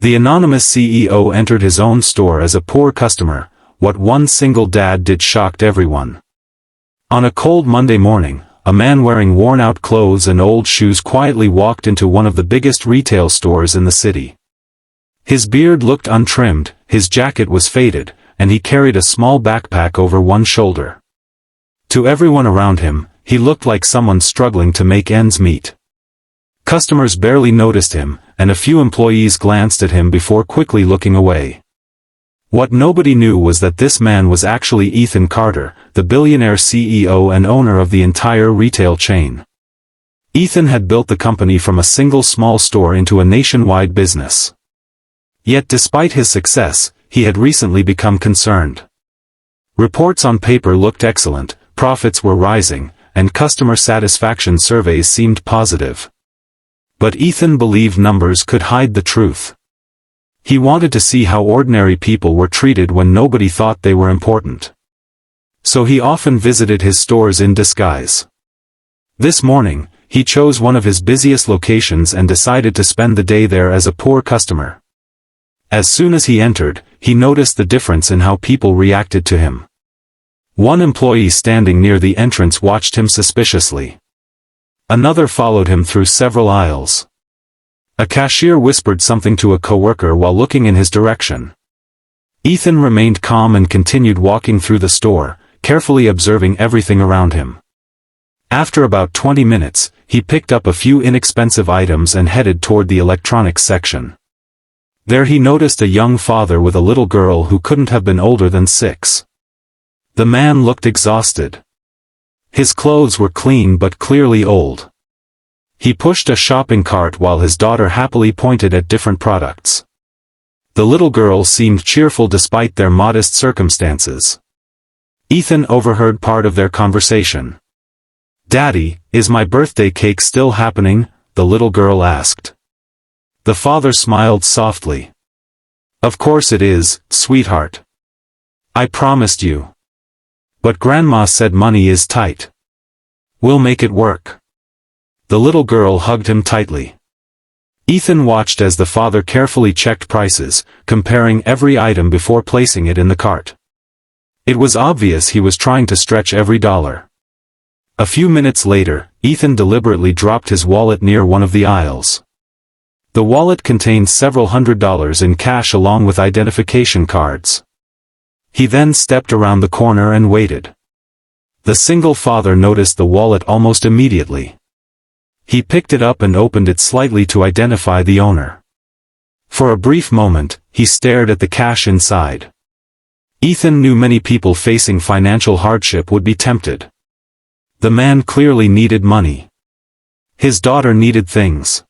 The anonymous CEO entered his own store as a poor customer. What one single dad did shocked everyone. On a cold Monday morning, a man wearing worn-out clothes and old shoes quietly walked into one of the biggest retail stores in the city. His beard looked untrimmed, his jacket was faded, and he carried a small backpack over one shoulder. To everyone around him, he looked like someone struggling to make ends meet. Customers barely noticed him, and a few employees glanced at him before quickly looking away. What nobody knew was that this man was actually Ethan Carter, the billionaire CEO and owner of the entire retail chain. Ethan had built the company from a single small store into a nationwide business. Yet despite his success, he had recently become concerned. Reports on paper looked excellent, profits were rising, and customer satisfaction surveys seemed positive. But Ethan believed numbers could hide the truth. He wanted to see how ordinary people were treated when nobody thought they were important. So he often visited his stores in disguise. This morning, he chose one of his busiest locations and decided to spend the day there as a poor customer. As soon as he entered, he noticed the difference in how people reacted to him. One employee standing near the entrance watched him suspiciously. Another followed him through several aisles. A cashier whispered something to a coworker while looking in his direction. Ethan remained calm and continued walking through the store, carefully observing everything around him. After about 20 minutes, he picked up a few inexpensive items and headed toward the electronics section. There he noticed a young father with a little girl who couldn't have been older than 6. The man looked exhausted. His clothes were clean but clearly old. He pushed a shopping cart while his daughter happily pointed at different products. The little girl seemed cheerful despite their modest circumstances. Ethan overheard part of their conversation. "Daddy, is my birthday cake still happening?" the little girl asked. The father smiled softly. "Of course it is, sweetheart. I promised you. But Grandma said money is tight. We'll make it work." The little girl hugged him tightly. Ethan watched as the father carefully checked prices, comparing every item before placing it in the cart. It was obvious he was trying to stretch every dollar. A few minutes later, Ethan deliberately dropped his wallet near one of the aisles. The wallet contained several $100s in cash along with identification cards. He then stepped around the corner and waited. The single father noticed the wallet almost immediately. He picked it up and opened it slightly to identify the owner. For a brief moment, he stared at the cash inside. Ethan knew many people facing financial hardship would be tempted. The man clearly needed money. His daughter needed things.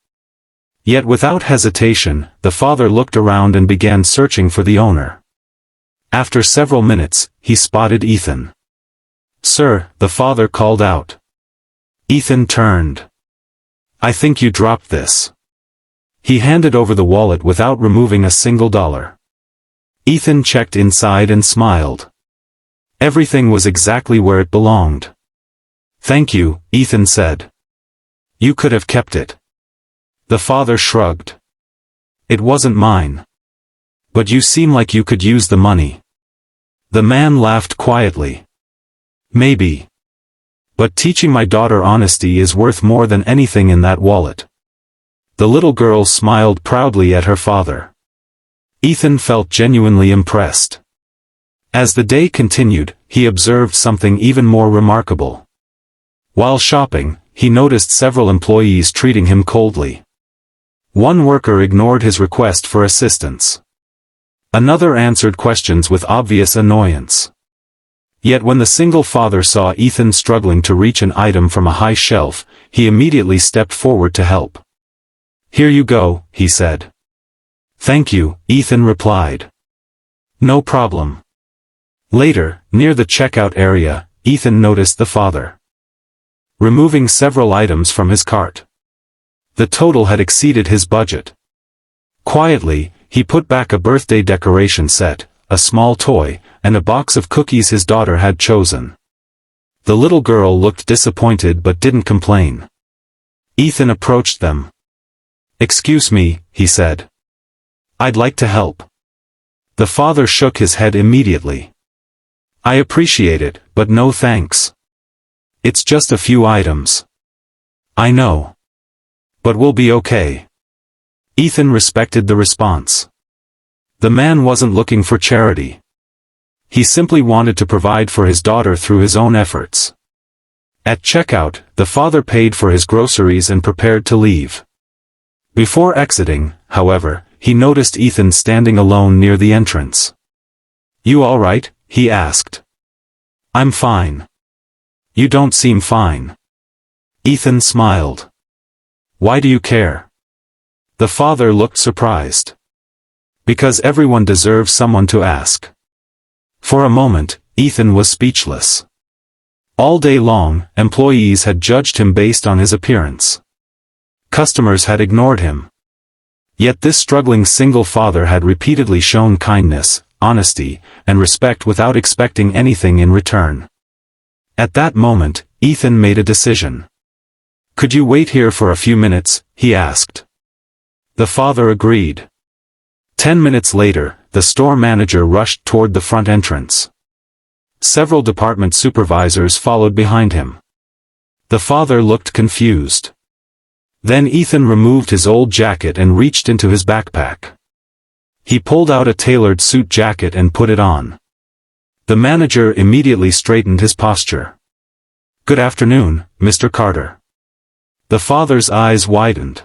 Yet without hesitation, the father looked around and began searching for the owner. After several minutes, he spotted Ethan. "Sir," the father called out. Ethan turned. "I think you dropped this." He handed over the wallet without removing a single dollar. Ethan checked inside and smiled. Everything was exactly where it belonged. "Thank you," Ethan said. "You could have kept it." The father shrugged. "It wasn't mine. But you seem like you could use the money." The man laughed quietly. "Maybe. But teaching my daughter honesty is worth more than anything in that wallet." The little girl smiled proudly at her father. Ethan felt genuinely impressed. As the day continued, he observed something even more remarkable. While shopping, he noticed several employees treating him coldly. One worker ignored his request for assistance. Another answered questions with obvious annoyance. Yet when the single father saw Ethan struggling to reach an item from a high shelf, he immediately stepped forward to help. "Here you go," he said. "Thank you," Ethan replied. "No problem." Later, near the checkout area, Ethan noticed the father removing several items from his cart. The total had exceeded his budget. Quietly, he put back a birthday decoration set, a small toy, and a box of cookies his daughter had chosen. The little girl looked disappointed but didn't complain. Ethan approached them. "Excuse me," he said. I'd like to help. The father shook his head immediately. I appreciate it, but no thanks. It's just a few items. I know. But we'll be okay. Ethan respected the response. The man wasn't looking for charity. He simply wanted to provide for his daughter through his own efforts. At checkout, the father paid for his groceries and prepared to leave. Before exiting, however, he noticed Ethan standing alone near the entrance. You all right? He asked. I'm fine. You don't seem fine. Ethan smiled. Why do you care? The father looked surprised. Because everyone deserves someone to ask. For a moment, Ethan was speechless. All day long, employees had judged him based on his appearance. Customers had ignored him. Yet this struggling single father had repeatedly shown kindness, honesty, and respect without expecting anything in return. At that moment, Ethan made a decision. Could you wait here for a few minutes? He asked. The father agreed. 10 minutes later, the store manager rushed toward the front entrance. Several department supervisors followed behind him. The father looked confused. Then Ethan removed his old jacket and reached into his backpack. He pulled out a tailored suit jacket and put it on. The manager immediately straightened his posture. Good afternoon, Mr. Carter. The father's eyes widened.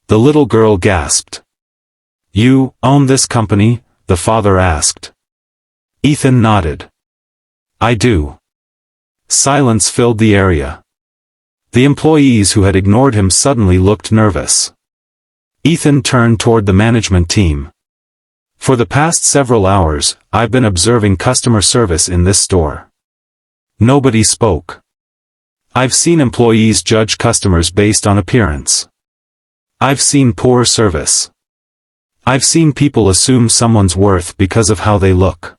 The little girl gasped. You own this company? The father asked. Ethan nodded. I do. Silence filled the area. The employees who had ignored him suddenly looked nervous. Ethan turned toward the management team. For the past several hours, I've been observing customer service in this store. Nobody spoke. I've seen employees judge customers based on appearance. I've seen poor service. I've seen people assume someone's worth because of how they look.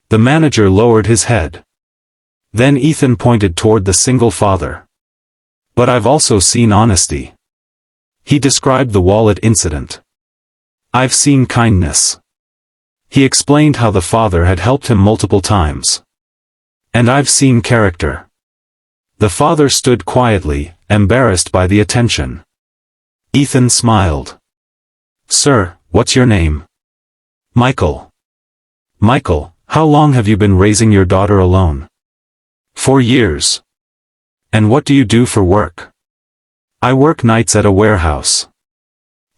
The manager lowered his head. Then Ethan pointed toward the single father. But I've also seen honesty. He described the wallet incident. I've seen kindness. He explained how the father had helped him multiple times. And I've seen character. The father stood quietly, embarrassed by the attention. Ethan smiled. Sir, what's your name? Michael. Michael, how long have you been raising your daughter alone? 4 years. And what do you do for work? I work nights at a warehouse.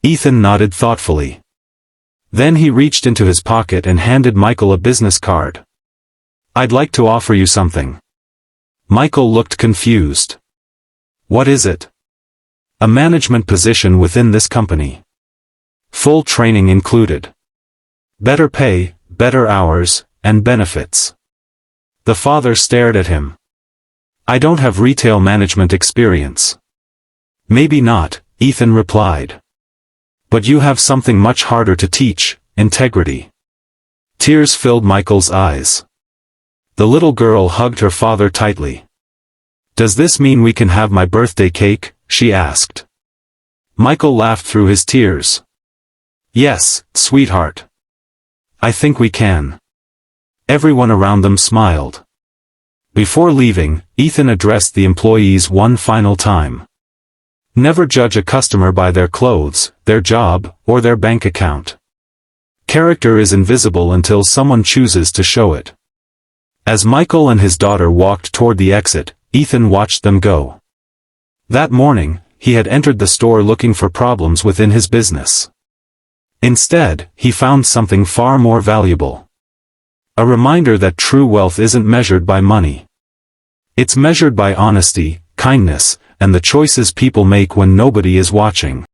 Ethan nodded thoughtfully. Then he reached into his pocket and handed Michael a business card. I'd like to offer you something. Michael looked confused. What is it? A management position within this company. Full training included. Better pay, better hours, and benefits. The father stared at him. I don't have retail management experience. Maybe not, Ethan replied. But you have something much harder to teach, integrity. Tears filled Michael's eyes. The little girl hugged her father tightly. Does this mean we can have my birthday cake? She asked. Michael laughed through his tears. Yes, sweetheart. I think we can. Everyone around them smiled. Before leaving, Ethan addressed the employees one final time. Never judge a customer by their clothes, their job, or their bank account. Character is invisible until someone chooses to show it. As Michael and his daughter walked toward the exit, Ethan watched them go. That morning, he had entered the store looking for problems within his business. Instead, he found something far more valuable. A reminder that true wealth isn't measured by money. It's measured by honesty, kindness, and the choices people make when nobody is watching.